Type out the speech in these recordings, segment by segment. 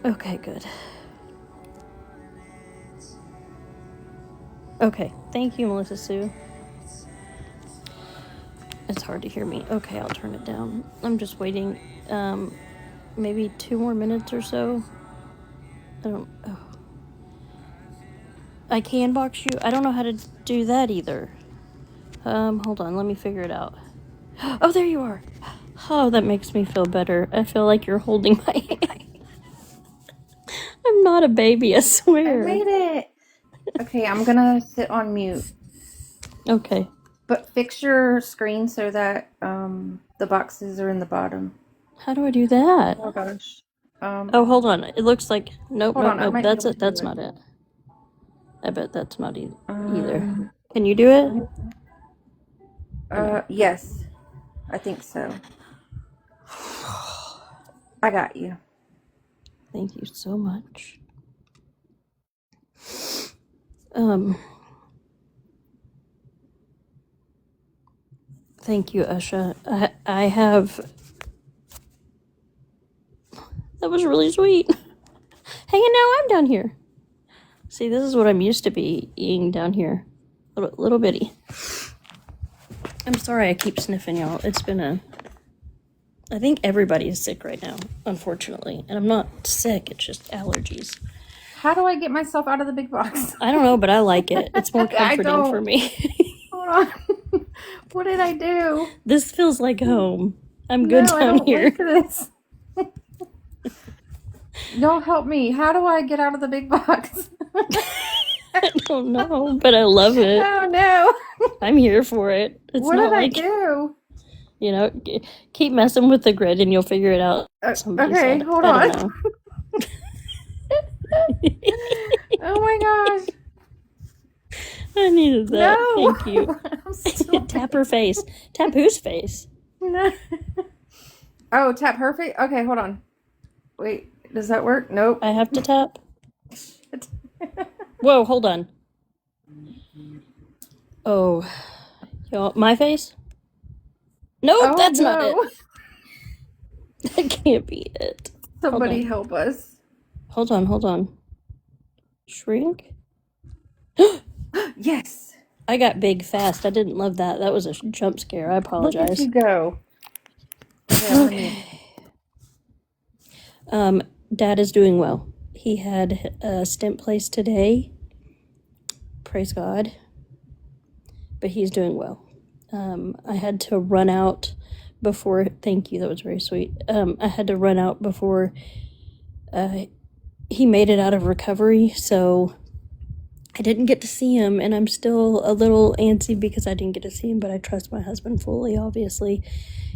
Okay, good. Okay, thank you, Melissa Sue. It's hard to hear me. Okay, I'll turn it down. I'm just waiting, maybe 2 more minutes or so. I can box you. I don't know how to do that either. Hold on, let me figure it out. Oh, there you are. Oh, that makes me feel better. I feel like you're holding my hand. I'm not a baby, I I swear. made it. Okay, I'm gonna sit on mute. Okay. But fix your screen so that the boxes are in the bottom. How do I do that? Oh gosh. Oh, hold on. It looks like nope, Hold nope, on, I nope. might be That's able it. to do That's it. not it. I bet that's not either. Um, Can you do it? yes, I think so. I got you. Thank you so much. Thank you, Usha. I have. That was really sweet. Hey, and now I'm down here. See, this is what I'm used to being down here. Little bitty. I'm sorry I keep sniffing, y'all. It's been a. I think everybody is sick right now, unfortunately. And I'm not sick, it's just allergies. How do I get myself out of the big box? I don't know, but I like it. It's more I comforting for don't. me. Hold on. What did I do? This feels like home. I'm No, good I down don't here. like this. Y'all help me. How do I get out of the big box? I don't know, but I love it. Oh no. I'm here for it. It's What not did I like, do? you know, keep messing with the grid and you'll figure it out. Somebody Okay, said. hold I on. don't know. Oh my gosh. I needed that. No. Thank you. I'm still Tap her face. Tap whose face? No. Oh, tap her face? Okay, hold on. Wait, does that work? Nope. I have to tap? Whoa, hold on. Oh, y'all, my face? Nope, Oh that's not it. no. That can't be it. Somebody help us. Hold on. Shrink? Yes. I got big fast. I didn't love that. That was a jump scare. I Look apologize. at you go. Okay. Dad is doing well. He had a stent placed today. Praise God. But he's doing well. I had to run out before. Thank you. That was very sweet. I had to run out before he made it out of recovery. So I didn't get to see him, and I'm still a little antsy because I didn't get to see him, but I trust my husband fully, obviously.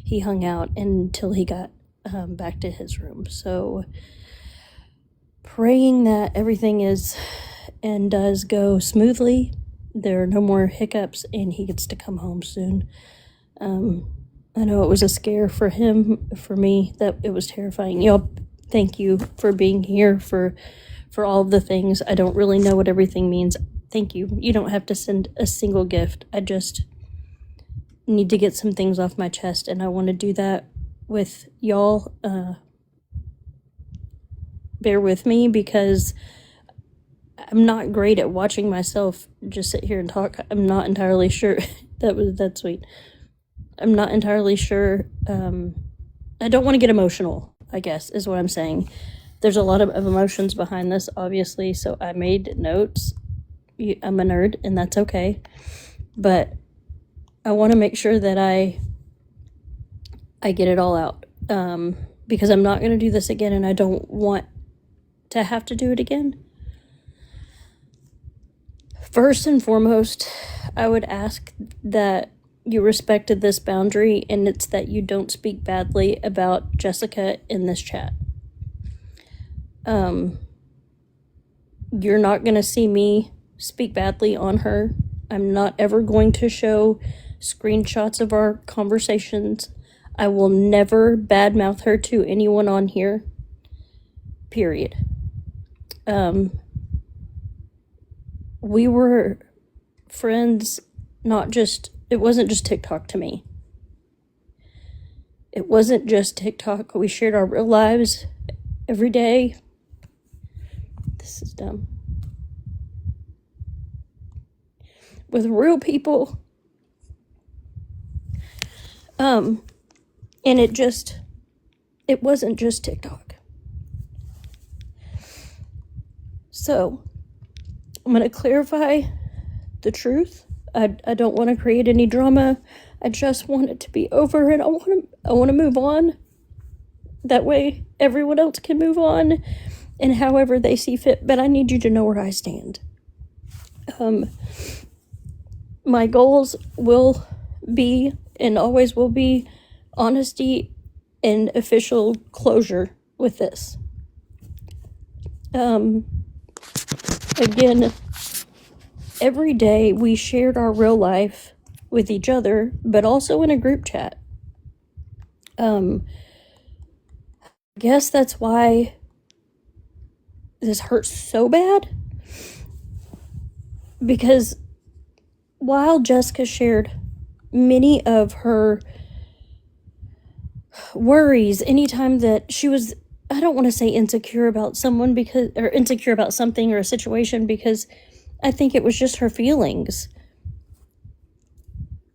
He hung out until he got back to his room. So praying that everything is and does go smoothly. There are no more hiccups, and he gets to come home soon. I know it was a scare for him, for me, that it was terrifying. Y'all, thank you for being here, for all of the things. I don't really know what everything means. Thank you. You don't have to send a single gift. I just need to get some things off my chest, and I want to do that with y'all. Bear with me because I'm not great at watching myself just sit here and talk. I'm not entirely sure. That's sweet. I'm not entirely sure. I don't want to get emotional, I guess, is what I'm saying. There's a lot of emotions behind this, obviously, so I made notes. I'm a nerd, and that's okay. But I want to make sure that I get it all out. Because I'm not going to do this again, and I don't want to have to do it again. First and foremost, I would ask that you respected this boundary, and it's that you don't speak badly about Jessica in this chat. You're not going to see me speak badly on her. I'm not ever going to show screenshots of our conversations. I will never badmouth her to anyone on here. Period. We were friends, it wasn't just TikTok to me. It wasn't just TikTok. We shared our real lives every day. This is dumb. With real people. And it wasn't just TikTok. So, I'm going to clarify the truth. I don't want to create any drama. I just want it to be over, and I want to move on. That way, everyone else can move on, and however they see fit. But I need you to know where I stand. My goals will be, and always will be, honesty and official closure with this. Again, every day we shared our real life with each other, but also in a group chat. I guess that's why this hurts so bad. Because while Jessica shared many of her worries anytime that she was, I don't want to say insecure about someone or insecure about something or a situation, because I think it was just her feelings.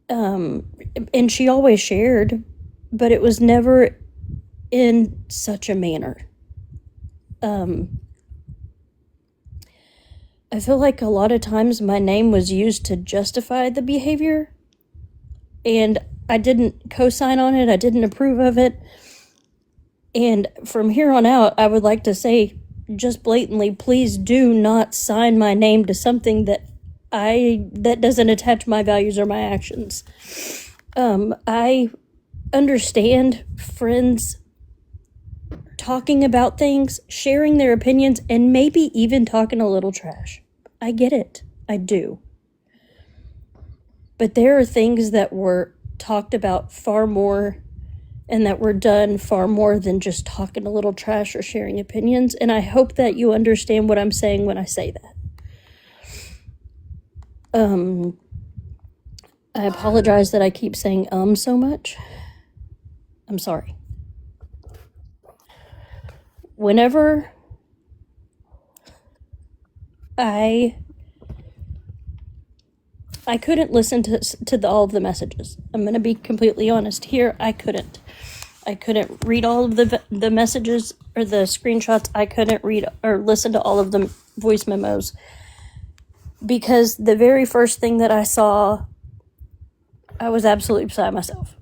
And she always shared, but it was never in such a manner. I feel like a lot of times my name was used to justify the behavior, and I didn't co-sign on it. I didn't approve of it. And from here on out, I would like to say just blatantly, please do not sign my name to something that doesn't attach my values or my actions. I understand friends talking about things, sharing their opinions, and maybe even talking a little trash. I get it. I do. But there are things that were talked about far more and that were done far more than just talking a little trash or sharing opinions. And I hope that you understand what I'm saying when I say that. I apologize that I keep saying so much. I'm sorry. Whenever I couldn't listen to all of the messages. I'm going to be completely honest here. I couldn't read all of the messages or the screenshots. I couldn't read or listen to all of the voice memos, because the very first thing that I saw, I was absolutely beside myself.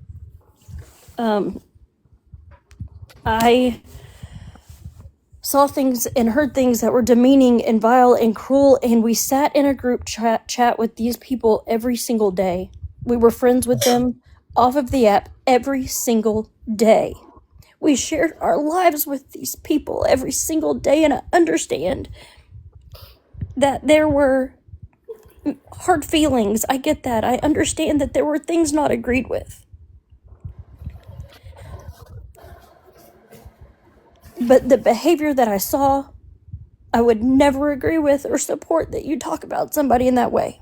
I saw things and heard things that were demeaning and vile and cruel, and we sat in a group chat with these people every single day. We were friends with them off of the app every single day. We shared our lives with these people every single day, and I understand that there were hard feelings. I get that. I understand that there were things not agreed with. But the behavior that I saw, I would never agree with or support that you talk about somebody in that way.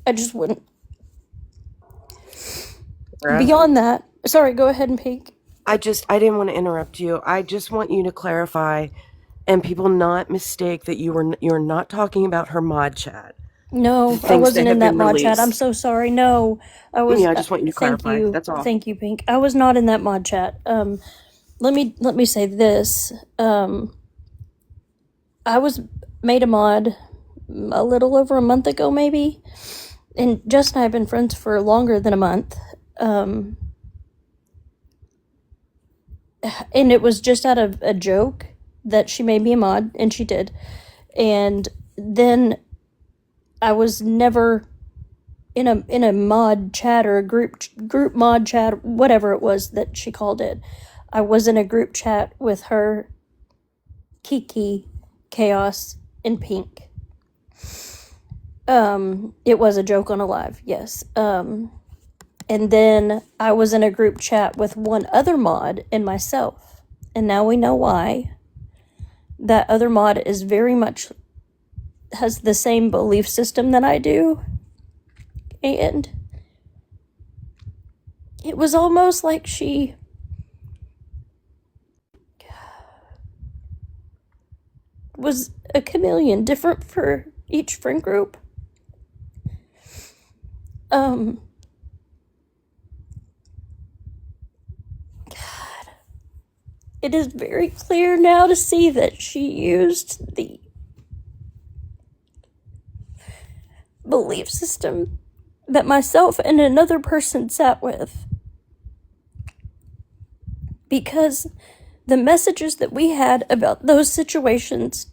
I just wouldn't. Right. Beyond that, sorry, go ahead and peek. I didn't want to interrupt you. I just want you to clarify and people not mistake that you're not talking about her mod chat. No, I wasn't in that mod chat. I'm so sorry. No, I was. Yeah, I just want you to clarify. Thank you. That's all. Thank you, Pink. I was not in that mod chat. Let me say this. I was made a mod a little over a month ago, maybe, and Jess and I have been friends for longer than a month. And it was just out of a joke that she made me a mod, and she did. And then I was never in a mod chat or a group mod chat, whatever it was that she called it. I was in a group chat with her, Kiki, Chaos, and Pink. It was a joke on a live, yes. And then I was in a group chat with one other mod and myself. And now we know why. That other mod is very much, has the same belief system that I do. And it was almost like she was a chameleon, different for each friend group. God. It is very clear now to see that she used the belief system that myself and another person sat with. Because the messages that we had about those situations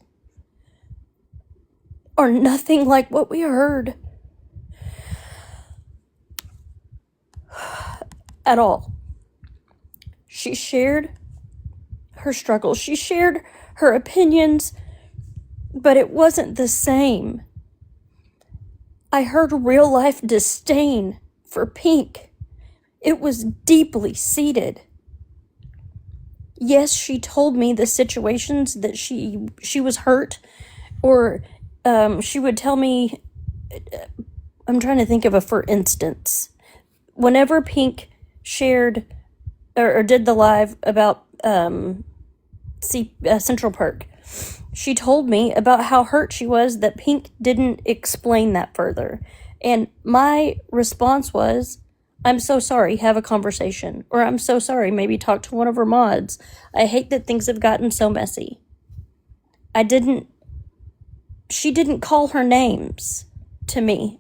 are nothing like what we heard at all. She shared her struggles. She shared her opinions, but it wasn't the same. I heard real life disdain for Pink. It was deeply seated. Yes, she told me the situations that she was hurt, or she would tell me, I'm trying to think of a for instance. Whenever Pink shared or did the live about Central Park, she told me about how hurt she was that Pink didn't explain that further. And my response was, I'm so sorry, have a conversation. Or I'm so sorry, maybe talk to one of her mods. I hate that things have gotten so messy. She didn't call her names to me.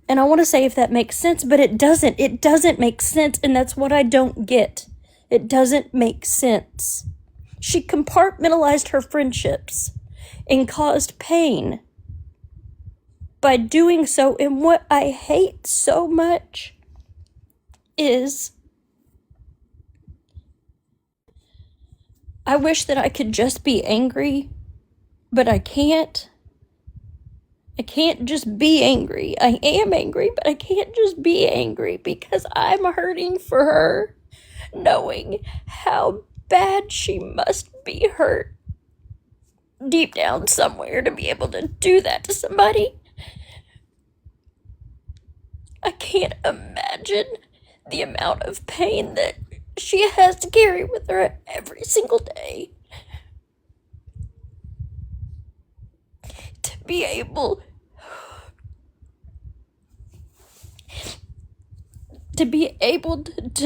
And I want to say if that makes sense, but it doesn't. It doesn't make sense, and that's what I don't get. It doesn't make sense. She compartmentalized her friendships and caused pain by doing so. And what I hate so much is I wish that I could just be angry, but I can't. I can't just be angry. I am angry, but I can't just be angry because I'm hurting for her, knowing how bad she must be hurt deep down somewhere to be able to do that to somebody. I can't imagine the amount of pain that she has to carry with her every single day. To be able to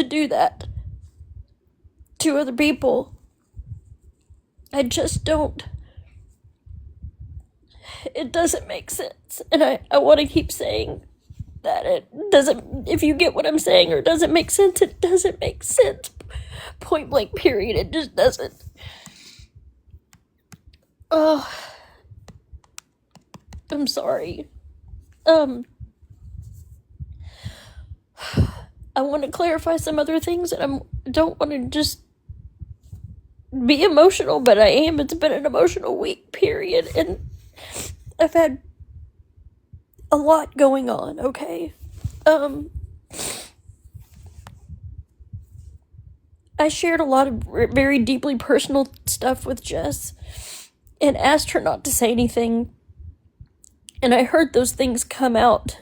do that to other people, I just don't. It doesn't make sense. And I want to keep saying that it doesn't, if you get what I'm saying, or it doesn't make sense, it doesn't make sense. Point blank, period. It just doesn't. Oh, I'm sorry. I want to clarify some other things, and I don't want to just be emotional, but I am. It's been an emotional week, period, and I've had a lot going on, okay? I shared a lot of very deeply personal stuff with Jess and asked her not to say anything, and I heard those things come out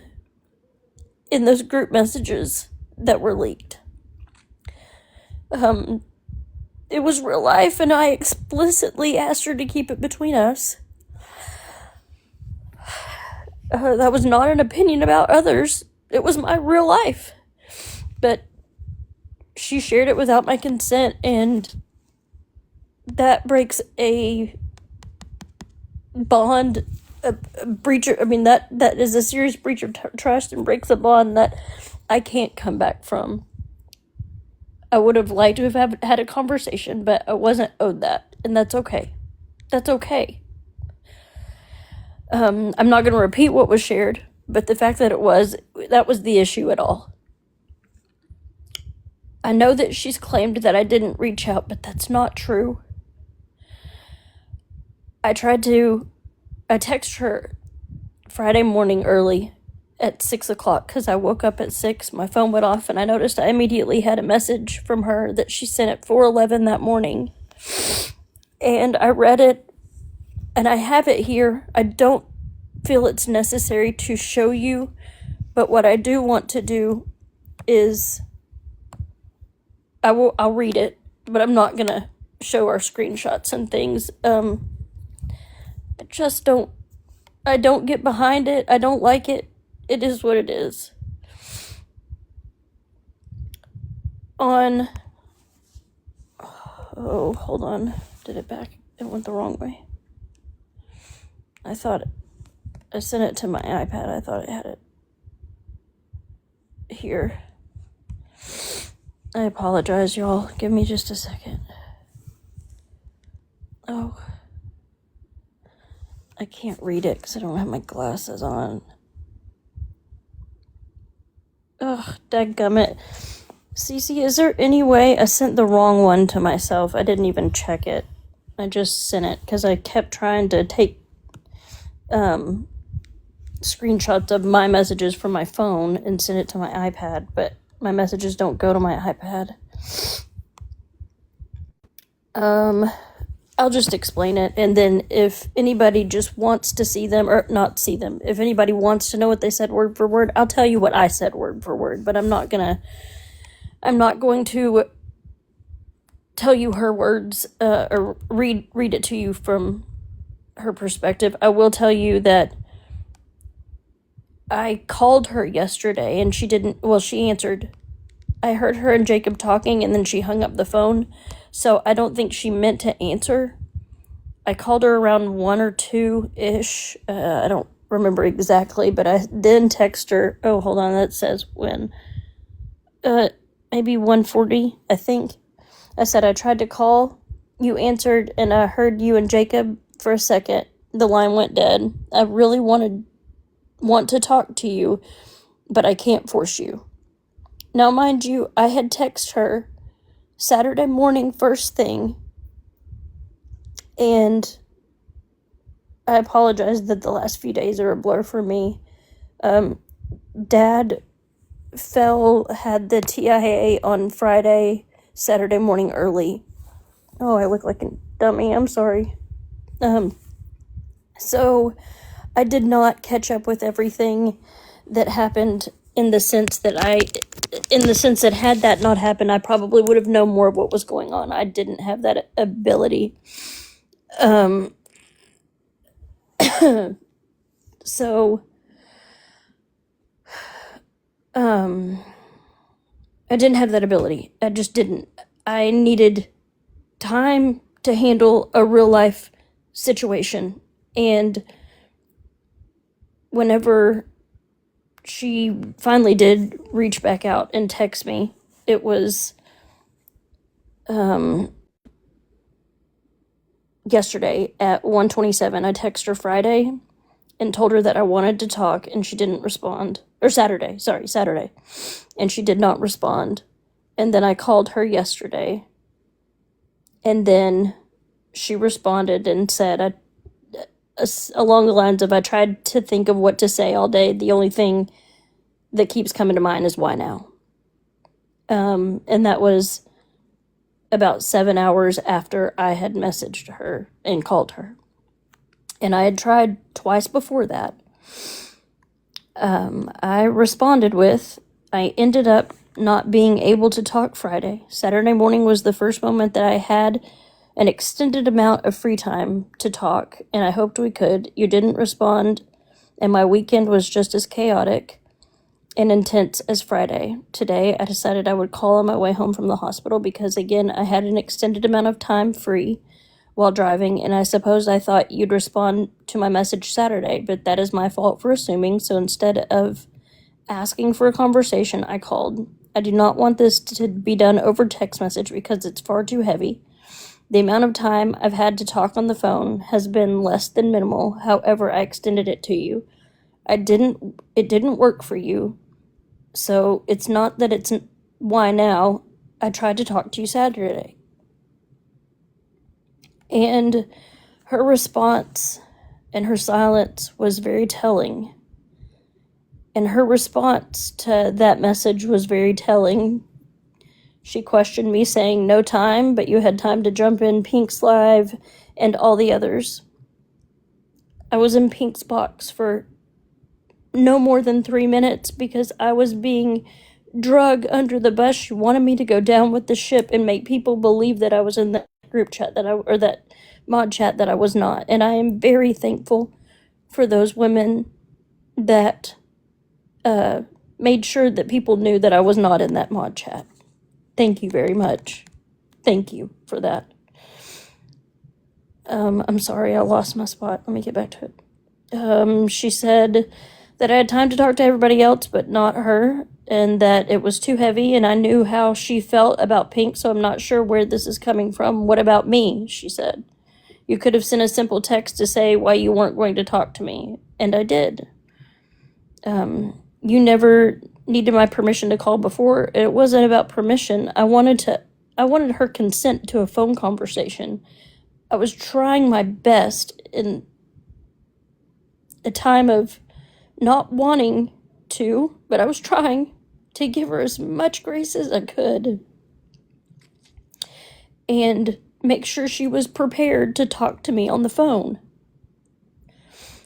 in those group messages that were leaked. It was real life, and I explicitly asked her to keep it between us. That was not an opinion about others. It was my real life. But she shared it without my consent, and that breaks a bond, a breach of, that is a serious breach of trust and breaks a bond that I can't come back from. I would have liked to have had a conversation, but I wasn't owed that, and that's okay. That's okay. I'm not going to repeat what was shared, but the fact that that was the issue at all. I know that she's claimed that I didn't reach out, but that's not true. I texted her Friday morning early at 6 o'clock because I woke up at 6, my phone went off, and I noticed I immediately had a message from her that she sent at 4:11 that morning. And I read it, and I have it here. I don't feel it's necessary to show you, but what I do want to do is I'll read it, but I'm not gonna show our screenshots and things. I don't get behind it. I don't like it. It is what it is. Hold on. Did it back? It went the wrong way. I thought I sent it to my iPad. I thought I had it here. I apologize, y'all. Give me just a second. Oh. I can't read it because I don't have my glasses on. Ugh, dadgummit. Cece, is there any way I sent the wrong one to myself? I didn't even check it. I just sent it because I kept trying to take screenshots of my messages from my phone and send it to my iPad, but my messages don't go to my iPad. I'll just explain it, and then if anybody just wants to see them, or not see them, if anybody wants to know what they said word for word, I'll tell you what I said word for word, but I'm not going to tell you her words, or read it to you from her perspective. I will tell you that I called her yesterday, and she answered. I heard her and Jacob talking, and then she hung up the phone. So I don't think she meant to answer. I called her around 1 or 2-ish. I don't remember exactly, but I then text her. Oh, hold on, that says when. Maybe 1:40, I think. I said I tried to call. You answered, and I heard you and Jacob for a second. The line went dead. I really want to talk to you, but I can't force you. Now, mind you, I had texted her Saturday morning first thing, and I apologize that the last few days are a blur for me. Dad had the TIA on Friday, Saturday morning early. Oh, I look like a dummy, I'm sorry. So I did not catch up with everything that happened in the sense that had that not happened, I probably would have known more of what was going on. I didn't have that ability. So, I didn't have that ability. I just didn't. I needed time to handle a real life situation. And whenever she finally did reach back out and text me, it was yesterday at 1:27. I texted her Friday and told her that I wanted to talk, and she didn't respond. Or Saturday, and she did not respond. And then I called her yesterday, and then she responded and said, along the lines of, I tried to think of what to say all day. The only thing that keeps coming to mind is why now. And that was about 7 hours after I had messaged her and called her. And I had tried twice before that. I responded with, I ended up not being able to talk Friday. Saturday morning was the first moment that I had an extended amount of free time to talk, and I hoped we could. You didn't respond, and my weekend was just as chaotic and intense as Friday. Today, I decided I would call on my way home from the hospital because, again, I had an extended amount of time free while driving, and I suppose I thought you'd respond to my message Saturday, but that is my fault for assuming, so instead of asking for a conversation, I called. I do not want this to be done over text message because it's far too heavy. The amount of time I've had to talk on the phone has been less than minimal. However, I extended it to you. It didn't work for you. So it's not that it's why now. I tried to talk to you Saturday. And her response and her silence was very telling. And her response to that message was very telling. She questioned me, saying, no time, but you had time to jump in Pink's live and all the others. I was in Pink's box for no more than 3 minutes because I was being drug under the bus. She wanted me to go down with the ship and make people believe that I was in the group chat or that mod chat that I was not. And I am very thankful for those women that made sure that people knew that I was not in that mod chat. Thank you very much. Thank you for that. I'm sorry, I lost my spot. Let me get back to it. She said that I had time to talk to everybody else, but not her, and that it was too heavy, and I knew how she felt about Pink, so I'm not sure where this is coming from. What about me? She said. You could have sent a simple text to say why you weren't going to talk to me, and I did. You never needed my permission to call before. It wasn't about permission. I wanted her consent to a phone conversation. I was trying my best in a time of not wanting to, but I was trying to give her as much grace as I could and make sure she was prepared to talk to me on the phone.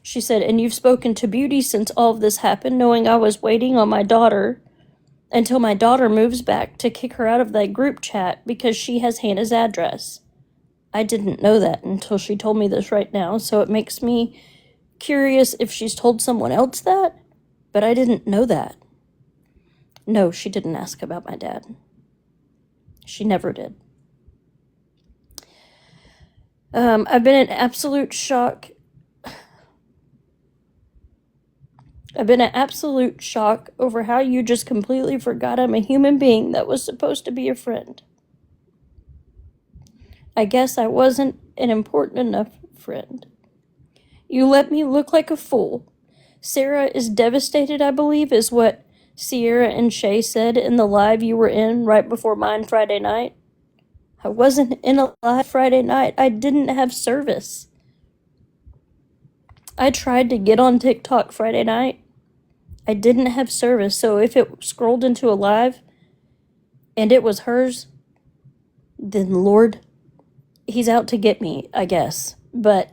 She said, and you've spoken to Beauty since all of this happened, knowing I was waiting on my daughter until my daughter moves back to kick her out of that group chat because she has Hannah's address. I didn't know that until she told me this right now, so it makes me curious if she's told someone else that, but I didn't know that. No, she didn't ask about my dad. She never did. I've been in absolute shock. I've been in absolute shock over how you just completely forgot I'm a human being that was supposed to be a friend. I guess I wasn't an important enough friend. You let me look like a fool. Sarah is devastated, I believe, is what Sierra and Shay said in the live you were in right before mine Friday night. I wasn't in a live Friday night. I didn't have service. I tried to get on TikTok Friday night. I didn't have service, so if it scrolled into a live and it was hers, then Lord, he's out to get me, I guess. But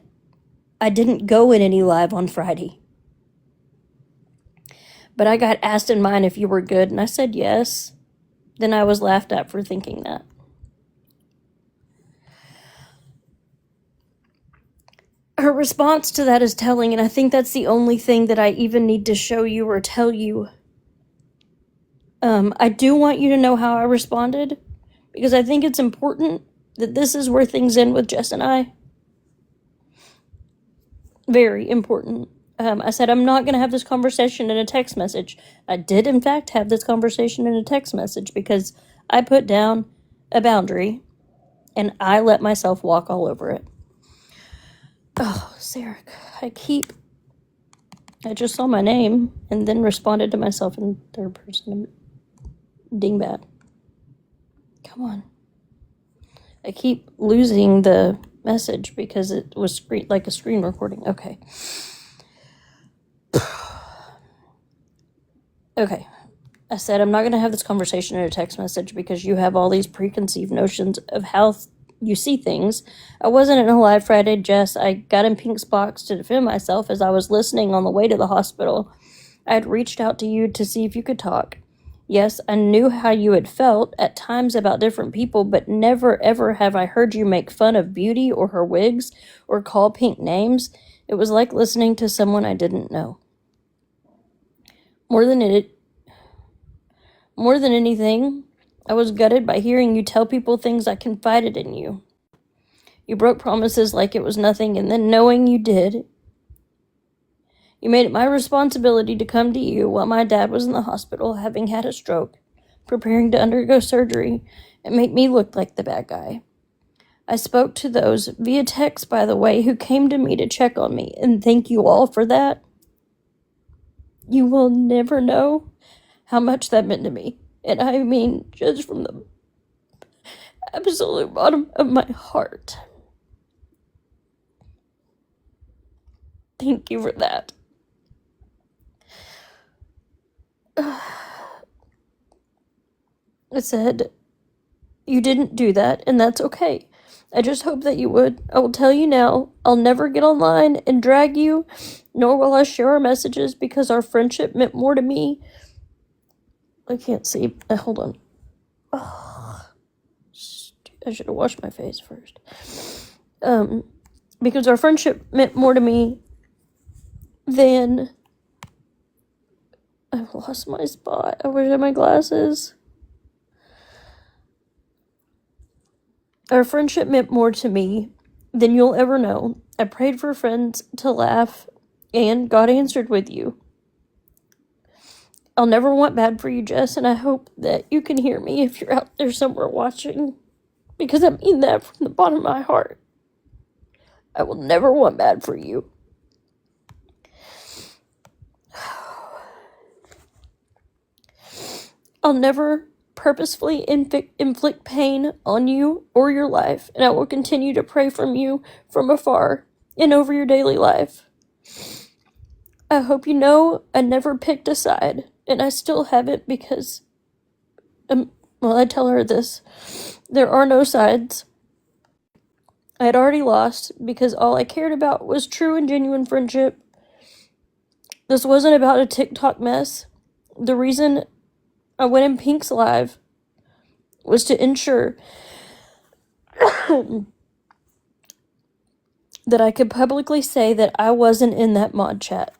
I didn't go in any live on Friday. But I got asked in mine if you were good, and I said yes. Then I was laughed at for thinking that. Her response to that is telling, and I think that's the only thing that I even need to show you or tell you. I do want you to know how I responded, because I think it's important that this is where things end with Jess and I. Very important. I said, I'm not going to have this conversation in a text message. I did, in fact, have this conversation in a text message because I put down a boundary and I let myself walk all over it. Oh, Sarah, I just saw my name and then responded to myself in third person. Dingbat. Come on. I keep losing the message because it was like a screen recording. Okay. Okay. I said, I'm not going to have this conversation in a text message because you have all these preconceived notions of how you see things. I wasn't in a live Friday, Jess. I got in Pink's box to defend myself as I was listening on the way to the hospital. I had reached out to you to see if you could talk. Yes, I knew how you had felt at times about different people, but never ever have I heard you make fun of Beauty or her wigs or call Pink names. It was like listening to someone I didn't know. More than anything, I was gutted by hearing you tell people things I confided in you. You broke promises like it was nothing, and then knowing you did, you made it my responsibility to come to you while my dad was in the hospital having had a stroke, preparing to undergo surgery, and make me look like the bad guy. I spoke to those, via text by the way, who came to me to check on me, and thank you all for that. You will never know how much that meant to me. And I mean, just from the absolute bottom of my heart. Thank you for that. I said, you didn't do that, and that's okay. I just hope that you would. I will tell you now, I'll never get online and drag you, nor will I share our messages because our friendship meant more to me. I can't see. Hold on. Oh, I should have washed my face first. Because our friendship meant more to me than... I've lost my spot. I wish I had my glasses. Our friendship meant more to me than you'll ever know. I prayed for friends to laugh, and God answered with you. I'll never want bad for you, Jess, and I hope that you can hear me if you're out there somewhere watching, because I mean that from the bottom of my heart. I will never want bad for you. I'll never purposefully inflict pain on you or your life, and I will continue to pray from you from afar and over your daily life. I hope you know I never picked a side, and I still haven't because, I tell her this. There are no sides. I had already lost because all I cared about was true and genuine friendship. This wasn't about a TikTok mess. The reason I went in Pink's live was to ensure that I could publicly say that I wasn't in that mod chat.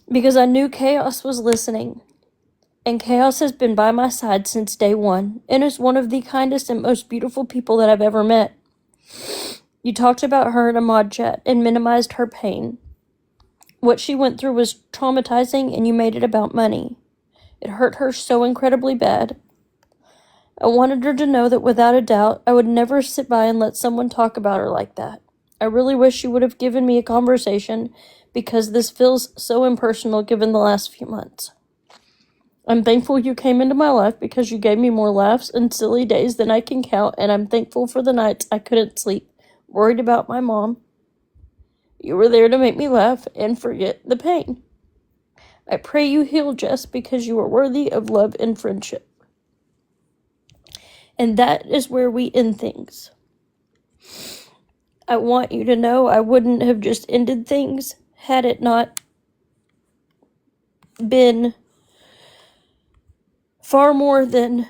Because I knew Chaos was listening. And Chaos has been by my side since day one, and is one of the kindest and most beautiful people that I've ever met. You talked about her in a mod chat and minimized her pain. What she went through was traumatizing, and you made it about money. It hurt her so incredibly bad. I wanted her to know that without a doubt, I would never sit by and let someone talk about her like that. I really wish you would have given me a conversation, because this feels so impersonal given the last few months. I'm thankful you came into my life because you gave me more laughs and silly days than I can count, and I'm thankful for the nights I couldn't sleep, worried about my mom. You were there to make me laugh and forget the pain. I pray you heal, Jess, because you are worthy of love and friendship. And that is where we end things. I want you to know I wouldn't have just ended things had it not been far more than...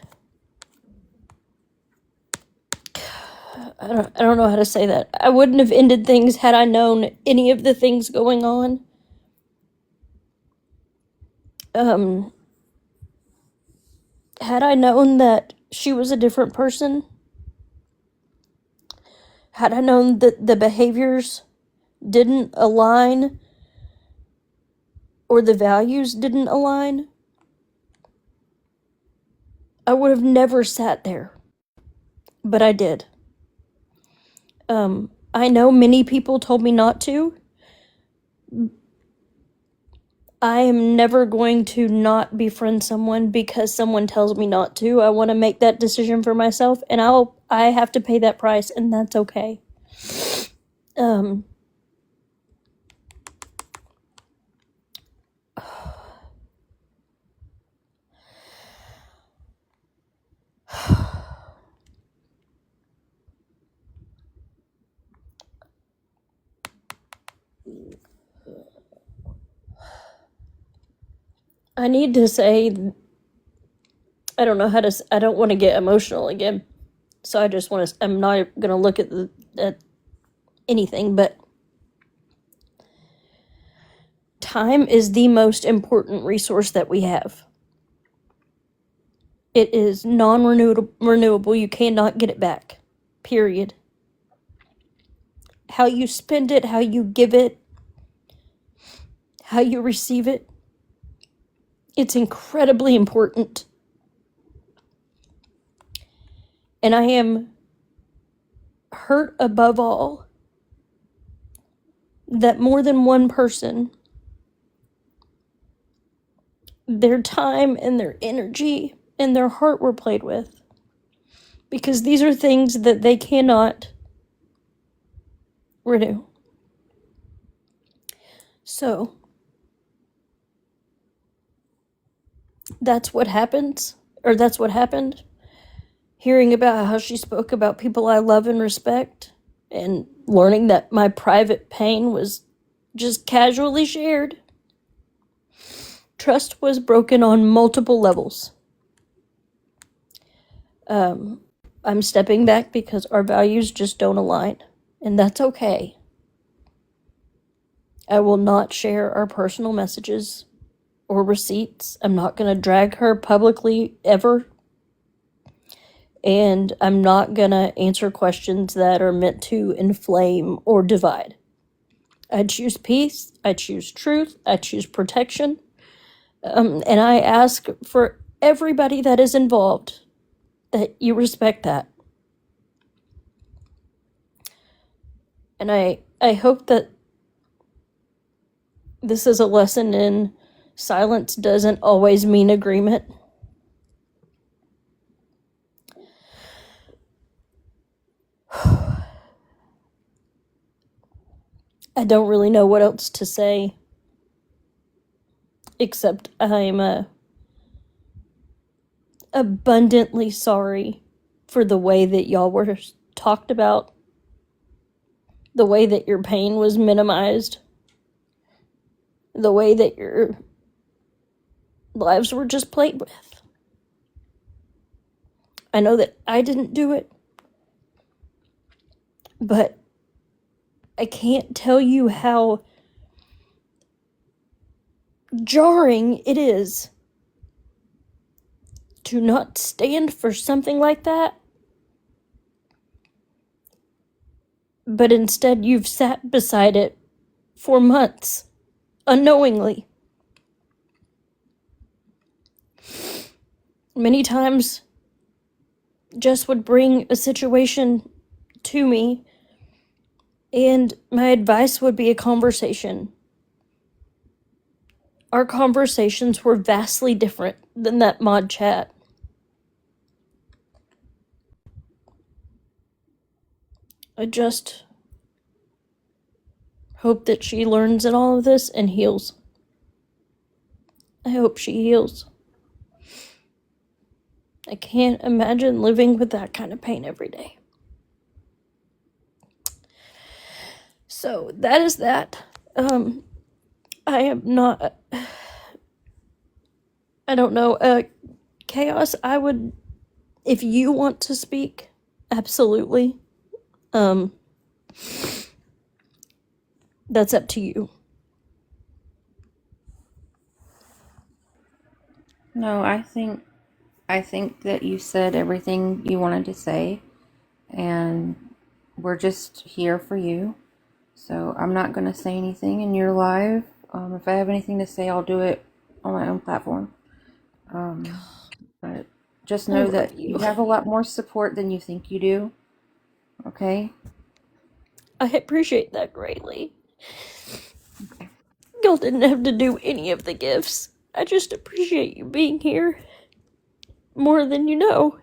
I don't know how to say that. I wouldn't have ended things had I known any of the things going on. Had I known that she was a different person, had I known that the behaviors didn't align or the values didn't align, I would have never sat there. But I did. I know many people told me not to. I am never going to not befriend someone because someone tells me not to. I want to make that decision for myself, and I have to pay that price, and that's okay. I need to say, I don't know how to, I don't want to get emotional again. So I just want to, I'm not going to look at anything, but time is the most important resource that we have. It is non-renewable. You cannot get it back. Period. How you spend it, how you give it, how you receive it, it's incredibly important. And I am hurt above all that more than one person, their time and their energy and their heart were played with. Because these are things that they cannot renew. So, that's what happens, or that's what happened. Hearing about how she spoke about people I love and respect, and learning that my private pain was just casually shared. Trust was broken on multiple levels. I'm stepping back because our values just don't align, and that's okay. I will not share our personal messages or receipts. I'm not going to drag her publicly ever. And I'm not going to answer questions that are meant to inflame or divide. I choose peace. I choose truth. I choose protection. And I ask for everybody that is involved that you respect that. And I hope that this is a lesson in silence doesn't always mean agreement. I don't really know what else to say, except I'm abundantly sorry for the way that y'all were talked about, the way that your pain was minimized, the way that your lives were just played with. I know that I didn't do it, but I can't tell you how jarring it is to not stand for something like that, but instead you've sat beside it for months, unknowingly. Many times, Jess would bring a situation to me, and my advice would be a conversation. Our conversations were vastly different than that mod chat. I just hope that she learns in all of this and heals. I hope she heals. I can't imagine living with that kind of pain every day. So that is that. I am not. I don't know. Chaos, I would. If you want to speak, absolutely. That's up to you. No, I think that you said everything you wanted to say, and we're just here for you. So I'm not going to say anything in your live. If I have anything to say, I'll do it on my own platform. But just know that you have a lot more support than you think you do. Okay? I appreciate that greatly. Y'all didn't have to do any of the gifts. I just appreciate you being here more than you know.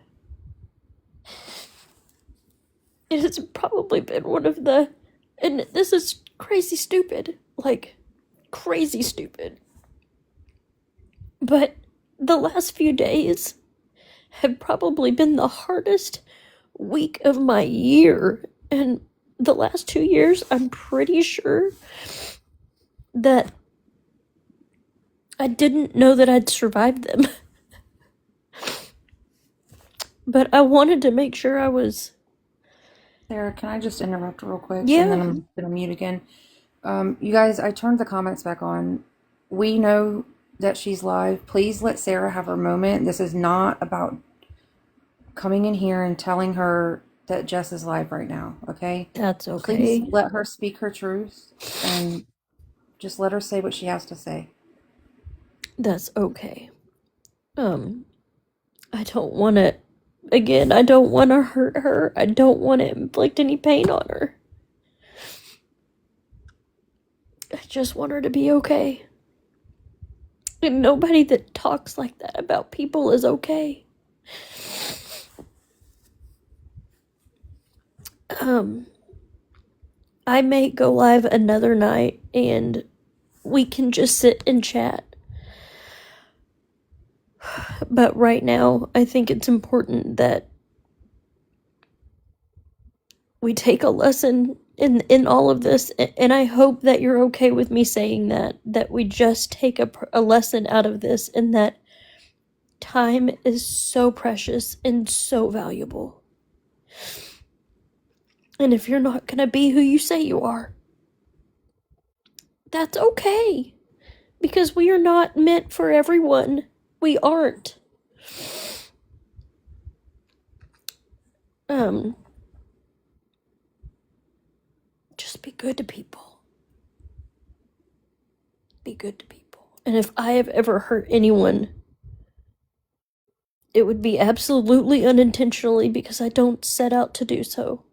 It has probably been one of the, and this is crazy stupid, like crazy stupid, but the last few days have probably been the hardest week of my year, and the last 2 years I'm pretty sure that I didn't know that I'd survived them. But I wanted to make sure I was. Sarah, can I just interrupt real quick? Yeah. And then I'm going to mute again. You guys, I turned the comments back on. We know that she's live. Please let Sarah have her moment. This is not about coming in here and telling her that Jess is live right now, okay? That's okay. Please let her speak her truth and just let her say what she has to say. That's okay. I don't want to. Again, I don't want to hurt her. I don't want to inflict any pain on her. I just want her to be okay. And nobody that talks like that about people is okay. I may go live another night and we can just sit and chat. But right now, I think it's important that we take a lesson in all of this, and I hope that you're okay with me saying that we just take a lesson out of this, and that Time is so precious and so valuable. And if you're not gonna be who you say you are, that's okay. Because we are not meant for everyone. We aren't. Just be good to people. Be good to people. And if I have ever hurt anyone, it would be absolutely unintentionally because I don't set out to do so.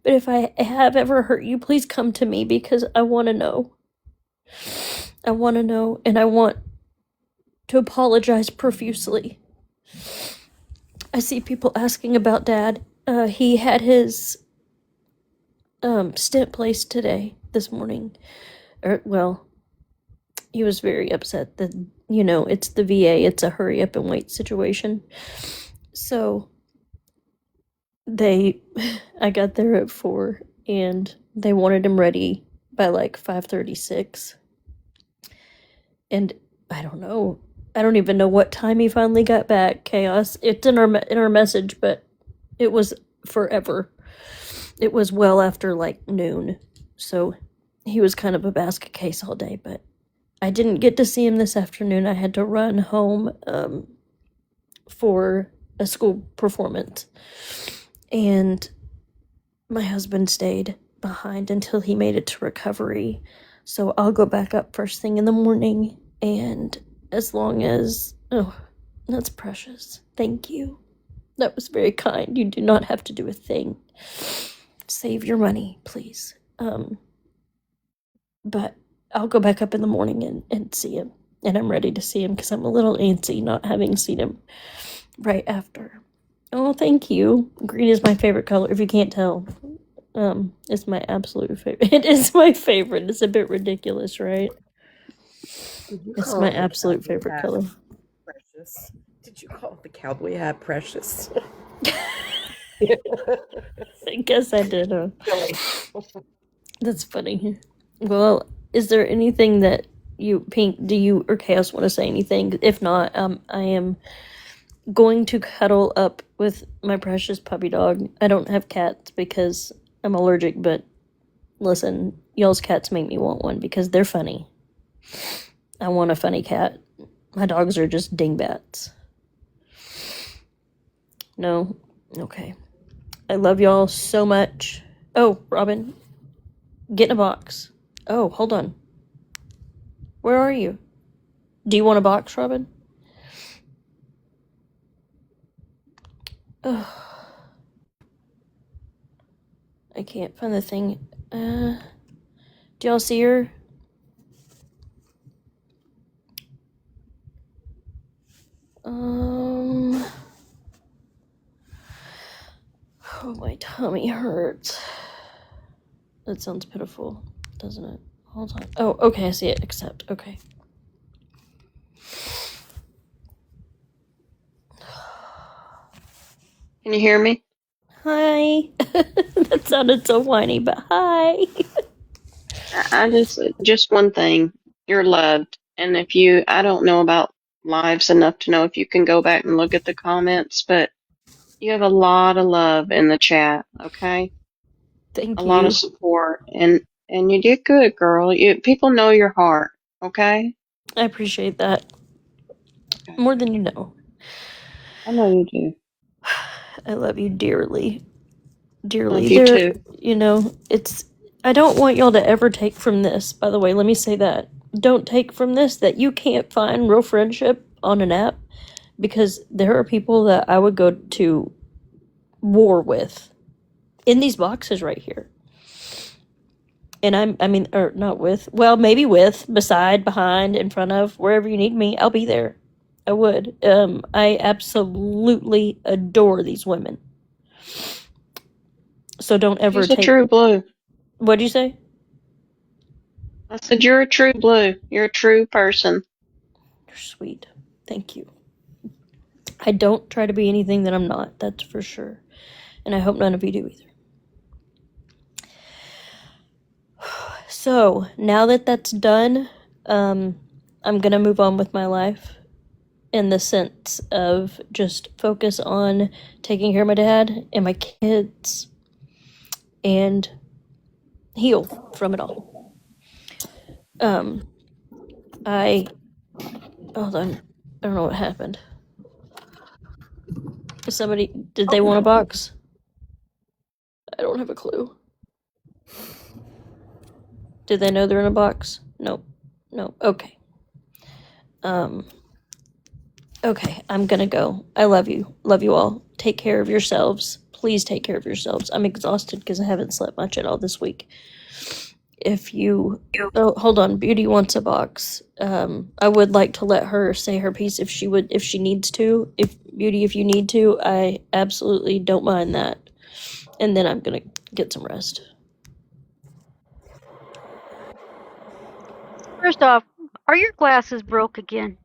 But if I have ever hurt you, please come to me because I want to know. I want to know, and I want to apologize profusely. I see people asking about Dad. He had his stent placed this morning. Well, he was very upset that, it's the VA, it's a hurry up and wait situation. So I got there at 4 and they wanted him ready by like 5:36. And I don't know. I don't even know what time he finally got back. Chaos. It's in our message, but it was forever. It was well after like noon. So he was kind of a basket case all day, but I didn't get to see him this afternoon. I had to run home for a school performance. And my husband stayed behind until he made it to recovery. So I'll go back up first thing in the morning. And as long as... Oh, that's precious. Thank you. That was very kind. You do not have to do a thing. Save your money, please. But I'll go back up in the morning and see him. And I'm ready to see him because I'm a little antsy not having seen him right after. Oh, thank you. Green is my favorite color, if you can't tell. It's my absolute favorite. It is my favorite. It's a bit ridiculous, right? It's my absolute favorite color. Precious. Did you call the cowboy hat precious? I guess I did. That's funny. Well, is there anything that you, Pink, do you or Chaos want to say anything? If not, I am going to cuddle up with my precious puppy dog. I don't have cats because I'm allergic, but listen, y'all's cats make me want one because they're funny. I want a funny cat. My dogs are just dingbats. No? Okay. I love y'all so much. Oh, Robin, get in a box. Oh, hold on. Where are you? Do you want a box, Robin? Oh. I can't find the thing. Do y'all see her? Oh, my tummy hurts. That sounds pitiful, doesn't it? Hold on. Oh, okay, I see it. Accept. Okay. Can you hear me? Hi. That sounded so whiny, but hi. I just one thing. You're loved. And I don't know about lives enough to know if you can go back and look at the comments, but you have a lot of love in the chat, okay? Thank A you. lot of support. And you did good, girl. People know your heart, okay? I appreciate that. Okay. More than you know. I know you do. I love you dearly. Dearly. Love you too. I don't want y'all to ever take from this, by the way, let me say that. Don't take from this that you can't find real friendship on an app, because there are people that I would go to war with in these boxes right here. And maybe with, beside, behind, in front of, wherever you need me, I'll be there. I would. I absolutely adore these women. So don't ever She's a take... true blue. What'd you say? I said you're a true blue. You're a true person. You're sweet. Thank you. I don't try to be anything that I'm not, that's for sure. And I hope none of you do either. So, now that that's done, I'm gonna move on with my life. in the sense of just focus on taking care of my dad and my kids and heal from it all. I hold on. I don't know what happened. Somebody did they want a box? I don't have a clue. Did they know they're in a box? Nope. No. Okay. Okay, I'm gonna go. I love you. Love you all. Take care of yourselves. Please take care of yourselves. I'm exhausted because I haven't slept much at all this week. If you hold on, Beauty wants a box. I would like to let her say her piece if she needs to. If Beauty, if you need to, I absolutely don't mind that. And then I'm gonna get some rest. First off, are your glasses broke again?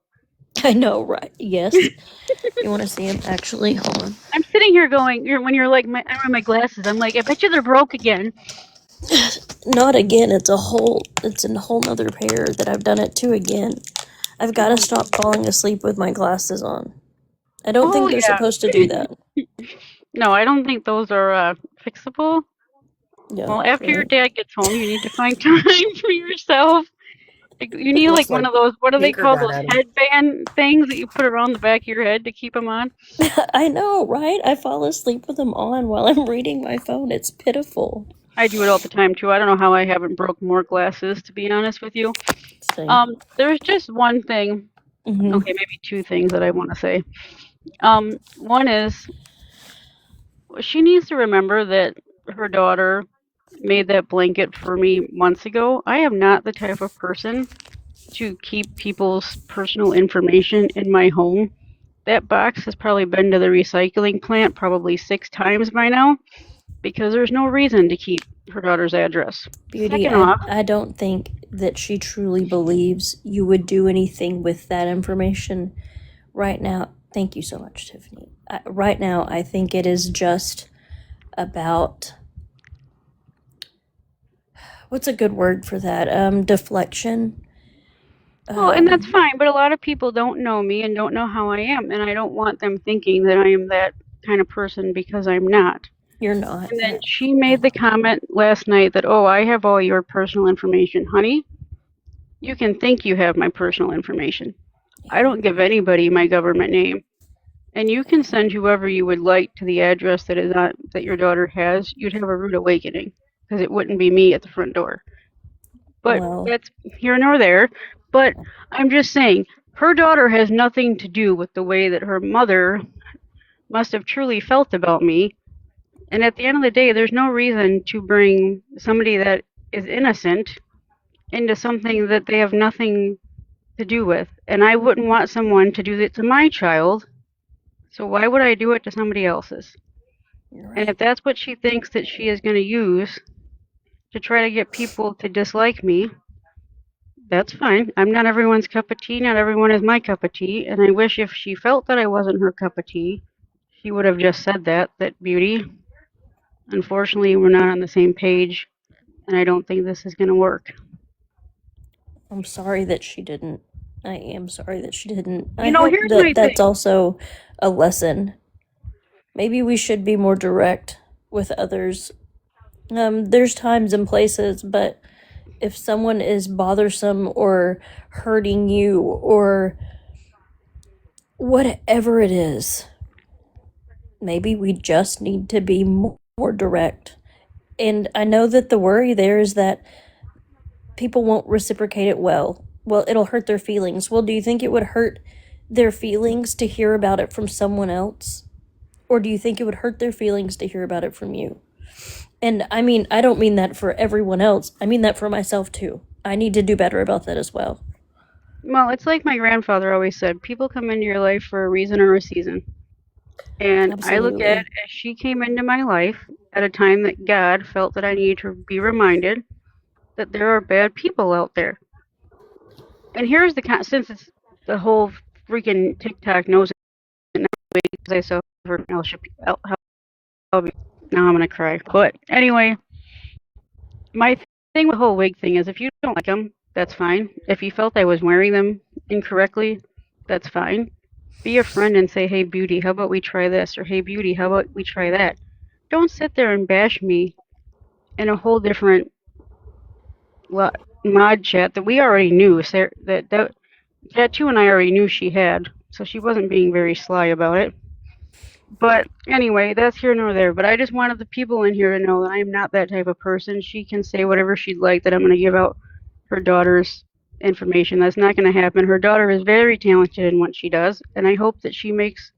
I know, right? Yes. You want to see him? Actually, hold on. I'm sitting here going, when you're like, I wear my glasses. I'm like, I bet you they're broke again. Not again. It's a whole nother pair that I've done it to again. I've got to stop falling asleep with my glasses on. I don't think they're supposed to do that. No, I don't think those are fixable. Yeah. Well, after your dad gets home, you need to find time for yourself. You need like one of those, what do they call those headband things that you put around the back of your head to keep them on? I know, right? I fall asleep with them on while I'm reading my phone. It's pitiful. I do it all the time too. I don't know how I haven't broke more glasses, to be honest with you. Same. There's just one thing. Mhm. Okay, maybe two things that I want to say. One is she needs to remember that her daughter made that blanket for me months ago. I am not the type of person to keep people's personal information in my home. That box has probably been to the recycling plant probably 6 times by now because there's no reason to keep her daughter's address. Beauty, I don't think that she truly believes you would do anything with that information right now. Thank you so much, Tiffany. Right now, I think it is just about, what's a good word for that? Deflection. Well, and that's fine, but a lot of people don't know me and don't know how I am, and I don't want them thinking that I am that kind of person because I'm not. You're not. And then she made the comment last night that, oh, I have all your personal information. Honey, you can think you have my personal information. I don't give anybody my government name. And you can send whoever you would like to the address that is on, that your daughter has. You'd have a rude awakening because it wouldn't be me at the front door. But that's here nor there. But I'm just saying, her daughter has nothing to do with the way that her mother must have truly felt about me. And at the end of the day, there's no reason to bring somebody that is innocent into something that they have nothing to do with. And I wouldn't want someone to do that to my child. So why would I do it to somebody else's? Right. And if that's what she thinks that she is going to use to try to get people to dislike me, that's fine. I'm not everyone's cup of tea. Not everyone is my cup of tea. And I wish if she felt that I wasn't her cup of tea, she would have just said that Beauty, unfortunately, we're not on the same page, and I don't think this is going to work. I'm sorry that she didn't. I am sorry that she didn't. You know, here's my thing. That's also a lesson. Maybe we should be more direct with others. There's times and places, but if someone is bothersome or hurting you or whatever it is, maybe we just need to be more direct. And I know that the worry there is that people won't reciprocate it well. Well, it'll hurt their feelings. Well, do you think it would hurt their feelings to hear about it from someone else? Or do you think it would hurt their feelings to hear about it from you? And I mean, I don't mean that for everyone else. I mean that for myself too. I need to do better about that as well. Well, it's like my grandfather always said, people come into your life for a reason or a season. And absolutely. I look at it as she came into my life at a time that God felt that I needed to be reminded that there are bad people out there. And here's since it's the whole freaking TikTok knows it now because I saw her now I'm gonna cry. But anyway, my thing with the whole wig thing is if you don't like them, that's fine. If you felt I was wearing them incorrectly, that's fine. Be a friend and say, hey, Beauty, how about we try this? Or hey, Beauty, how about we try that? Don't sit there and bash me in a whole different mod chat that we already knew. That Tattoo and I already knew she had, so she wasn't being very sly about it. But anyway, that's here nor there. But I just wanted the people in here to know that I am not that type of person. She can say whatever she'd like, that I'm going to give out her daughter's information. That's not going to happen. Her daughter is very talented in what she does, and I hope that she makes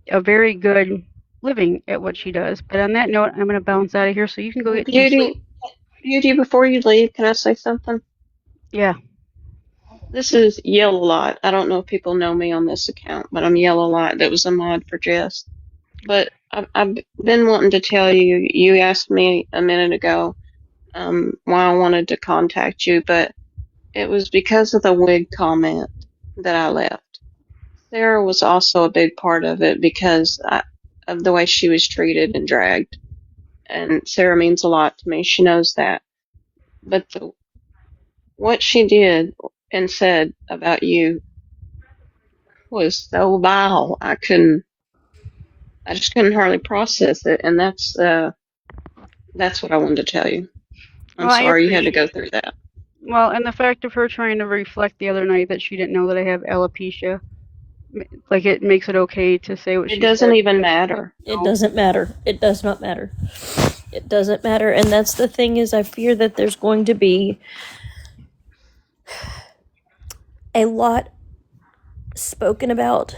a very good living at what she does. But on that note, I'm going to bounce out of here so you can go get some sleep. Beauty, before you leave, can I say something? Yeah. This is Yell a Lot. I don't know if people know me on this account, but I'm Yell a Lot. That was a mod for Jess. But I've been wanting to tell you, you asked me a minute ago why I wanted to contact you, but it was because of the wig comment that I left. Sarah was also a big part of it because of the way she was treated and dragged. And Sarah means a lot to me. She knows that. But what she did and said about you was so vile. I just couldn't hardly process it, and that's what I wanted to tell you. I'm Well, I sorry you had to appreciate go it. through that. Well, and the fact of her trying to reflect the other night that she didn't know that I have alopecia, like it makes it okay to say what It she doesn't said. even matter. It doesn't matter. It does not matter. It doesn't matter. And that's the thing, is I fear that there's going to be a lot spoken about,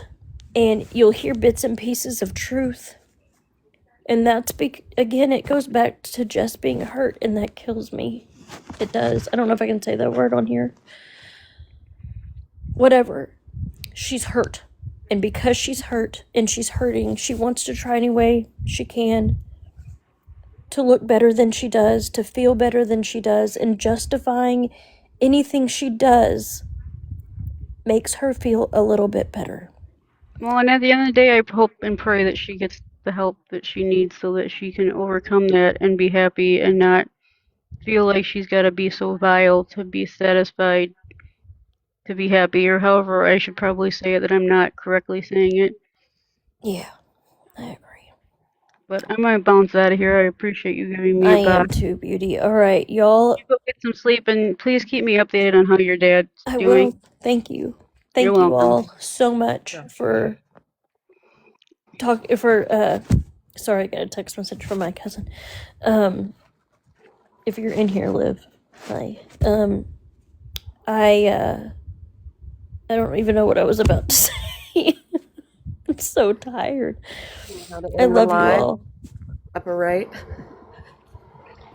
and you'll hear bits and pieces of truth. And that's again, it goes back to just being hurt, and that kills me. It does. I don't know if I can say that word on here. Whatever. She's hurt. And because she's hurt and she's hurting, she wants to try any way she can to look better than she does, to feel better than she does, and justifying anything she does makes her feel a little bit better. Well, and at the end of the day, I hope and pray that she gets the help that she needs so that she can overcome that and be happy and not feel like she's got to be so vile to be satisfied, to be happy, or however I should probably say it, that I'm not correctly saying it. Yeah, I agree. But I'm going to bounce out of here. I appreciate you giving me I a am box. too, Beauty. All right, y'all. You go get some sleep, and please keep me updated on how your dad's I doing. will. Thank you. You're Thank you welcome. all so much for sorry, I got a text message from my cousin. If you're in here, Liv. Hi. I don't even know what I was about to say. I'm so tired. I love you all. Upper right.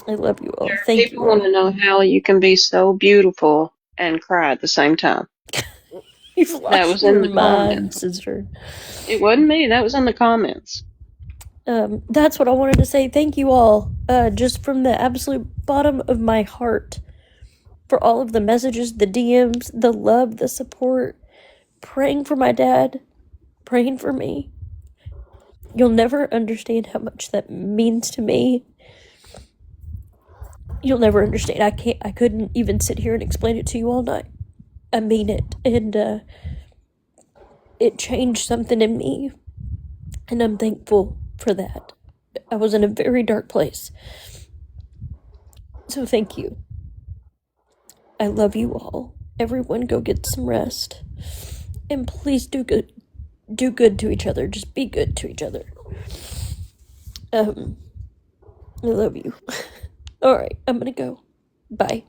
I love you all. Thank you People want all. to know how you can be so beautiful and cry at the same time. You've That lost was in your the mind, comments. sister. It wasn't me. That was in the comments. That's what I wanted to say. Thank you all. Just from the absolute bottom of my heart, for all of the messages, the DMs, the love, the support, praying for my dad, praying for me. You'll never understand how much that means to me. You'll never understand. I couldn't even sit here and explain it to you all night. I mean it. And it changed something in me. And I'm thankful for that. I was in a very dark place. So thank you. I love you all. Everyone go get some rest. And please do good to each other. Just be good to each other. I love you. Alright, I'm gonna go. Bye.